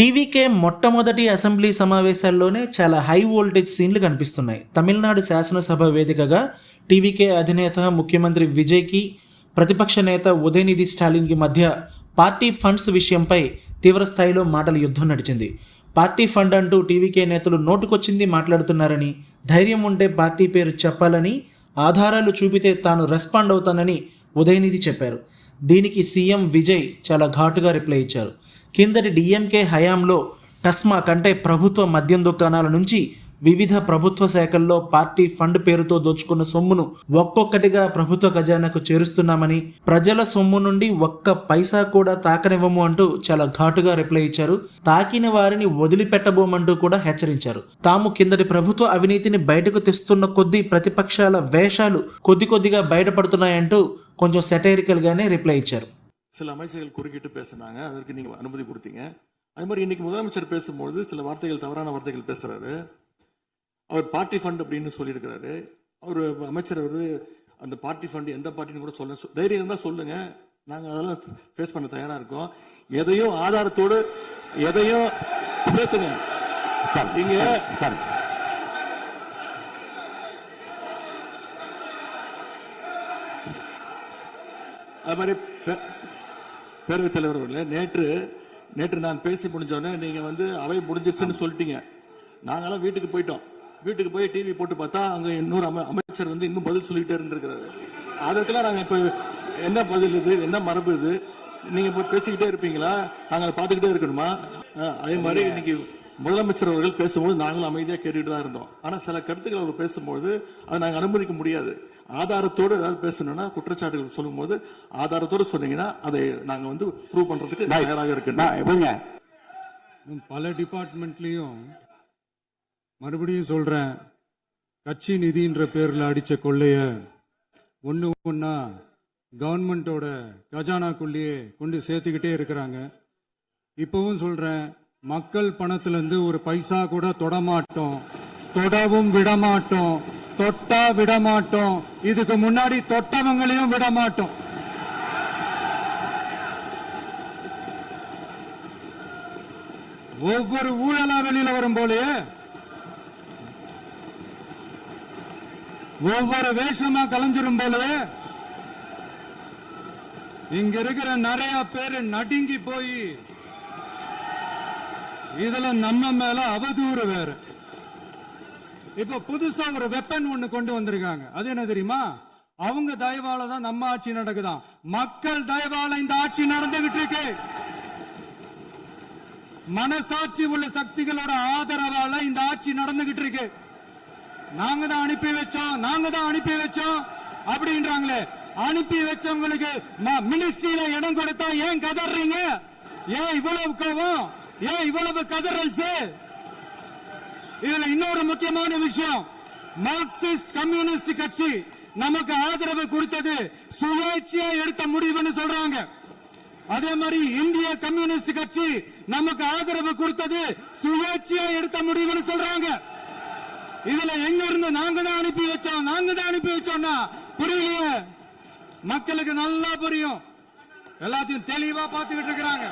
TVK మొట్టమొదటి assembly సమావేశాల్లోనే చాలా high voltage సీన్లు కనిపిస్తున్నాయి. తమిళనాడు శాసనసభ వేదికగా టీవీకే అధినేత ముఖ్యమంత్రి విజయ్కి, ప్రతిపక్ష నేత ఉదయనిధి స్టాలిన్కి మధ్య పార్టీ ఫండ్స్ విషయంపై తీవ్రస్థాయిలో మాటల యుద్ధం నడిచింది. పార్టీ ఫండ్ అంటూ టీవీకే నేతలు నోటుకొచ్చింది మాట్లాడుతున్నారని, ధైర్యం ఉంటే పార్టీ పేరు చెప్పాలని, ఆధారాలు చూపితే తాను రెస్పాండ్ అవుతానని ఉదయనిధి చెప్పారు. దీనికి సీఎం విజయ్ చాలా ఘాటుగా రిప్లై ఇచ్చారు. కిందటి డిఎంకే హయాంలో టస్మాక్ అంటే ప్రభుత్వ మద్యం దుకాణాల నుంచి వివిధ ప్రభుత్వ శాఖల్లో పార్టీ ఫండ్ పేరుతో దోచుకున్న సొమ్మును ఒక్కొక్కటిగా ప్రభుత్వ ఖజానాకు చేరుస్తున్నామని, ప్రజల సొమ్ము నుండి ఒక్క పైసా కూడా తాకనివ్వము అంటూ చాలా ఘాటుగా రిప్లై ఇచ్చారు. తాకిన వారిని వదిలిపెట్టబోమంటూ కూడా హెచ్చరించారు. తాము కిందటి ప్రభుత్వ అవినీతిని బయటకు తెస్తున్న కొద్దీ ప్రతిపక్షాల వేషాలు కొద్దిగా బయటపడుతున్నాయంటూ కొంచెం సెటైరికల్ గానే రిప్లై ఇచ్చారు. சில அமைச்சர்கள் குறுக்கிட்டு பேசினாங்க, அதற்கு நீங்க அனுமதி கொடுத்தீங்க. அதே மாதிரி இன்னைக்கு முதலமைச்சர் பேசும்பொழுது சில வார்த்தைகள், தவறான வார்த்தைகள் பேசுறாரு. அவர் பார்ட்டி ஃபண்ட் அப்படின்னு சொல்லியிருக்கிறாரு. அவர் அமைச்சர் அந்த பார்ட்டி ஃபண்ட் எந்த பார்ட்டின்னு கூட சொல்ல, தைரியம் இருந்தால் சொல்லுங்க, நாங்கள் அதெல்லாம் ஃபேஸ் பண்ண தயாரா இருக்கோம். எதையும் ஆதாரத்தோடு எதையும் பேசுங்க. நீங்க அது மாதிரி பேரவைத் தலைவர் அவர்களே, நேற்று நான் பேசி முடிஞ்சோடனே நீங்க அவை முடிஞ்சிருச்சுன்னு சொல்லிட்டீங்க. நாங்கெல்லாம் வீட்டுக்கு போயிட்டோம். வீட்டுக்கு போய் டிவி போட்டு பார்த்தா அங்க இன்னொரு அமைச்சர் இன்னும் பதில் சொல்லிட்டே இருந்திருக்கிறாரு. அதற்கெல்லாம் நாங்க இப்ப என்ன பதில் இது, என்ன மரபு இது? நீங்க இப்ப பேசிக்கிட்டே இருப்பீங்களா? நாங்க அதை பார்த்துக்கிட்டே இருக்கணுமா? அதே மாதிரி இன்னைக்கு முதலமைச்சர் அவர்கள் பேசும்போது நாங்களும் அமைதியா கேட்டுட்டு தான் இருந்தோம். ஆனா சில கருத்துக்கள் அவர் பேசும்போது அதை நாங்க அனுமதிக்க முடியாது. ஆதாரத்தோடு ஏதாவது பேசணும்னா, குற்றச்சாட்டுகள் சொல்லும் போது ஆதாரத்தோடு சொன்னீங்கன்னா அதை நாங்க ப்ரூவ் பண்றதுக்கு தயாராக இருக்கு. பல டிபார்ட்மெண்ட்லயும் மறுபடியும் சொல்றேன், கட்சி நிதின்ற பேர்ல அடிச்ச கொள்ளைய ஒன்னா கவர்மெண்டோட கஜானாக்குள்ளேயே கொண்டு சேர்த்துக்கிட்டே இருக்கிறாங்க. இப்பவும் சொல்றேன், மக்கள் பணத்துல இருந்து ஒரு பைசா கூட தொடமாட்டோம், தொடவும் விடமாட்டோம், தொட்டா விடமாட்டோம், இதுக்கு முன்னாடி தொட்டவங்களையும் விடமாட்டோம். ஒவ்வொரு ஊழலா வெளியில வரும் போலே, ஒவ்வொரு வேஷமா கலைஞ்சிரும் போலே, இங்க இருக்கிற நிறைய பேரு நடுங்கி போய் இதுல நம்ம மேல அவதூறு வேற. இப்ப புதுசா ஒரு வெப்பன் ஒண்ணு கொண்டு வந்திருக்காங்க. அது என்ன தெரியுமா? அவங்க தயவால தான் நம்ம ஆட்சி நடக்குதான். மக்கள் தயவால இந்த ஆட்சி நடந்துகிட்டு இருக்கு. மனசாட்சி உள்ள சக்திகளோட ஆதரவால இந்த ஆட்சி நடந்துகிட்டு இருக்கு. நாங்க தான் அனுப்பி வச்சோம் அப்படின்றாங்களே. அனுப்பி வச்சவங்களுக்கு மினிஸ்ட்ரியில இடம் கொடுத்தா ஏன் கதறீங்க? ஏன் இவ்வளவு கோவம்? ஏன் இவ்வளவு கதறல்ஸ்? இதுல இன்னொரு முக்கியமான விஷயம், மார்க்சிஸ்ட் கம்யூனிஸ்ட் கட்சி நமக்கு ஆதரவு கொடுத்தது சுயேட்சையா எடுத்த முடிவுன்னு சொல்றாங்க. அதே மாதிரி இந்திய கம்யூனிஸ்ட் கட்சி நமக்கு ஆதரவு கொடுத்தது சுயேட்சையா எடுத்த முடிவுன்னு சொல்றாங்க. இதுல எங்க இருந்து நாங்க தான் அனுப்பி வச்சோம்னா புரியலையே. மக்களுக்கு நல்லா புரியும், எல்லாத்தையும் தெளிவா பார்த்துக்கிட்டு இருக்கிறாங்க.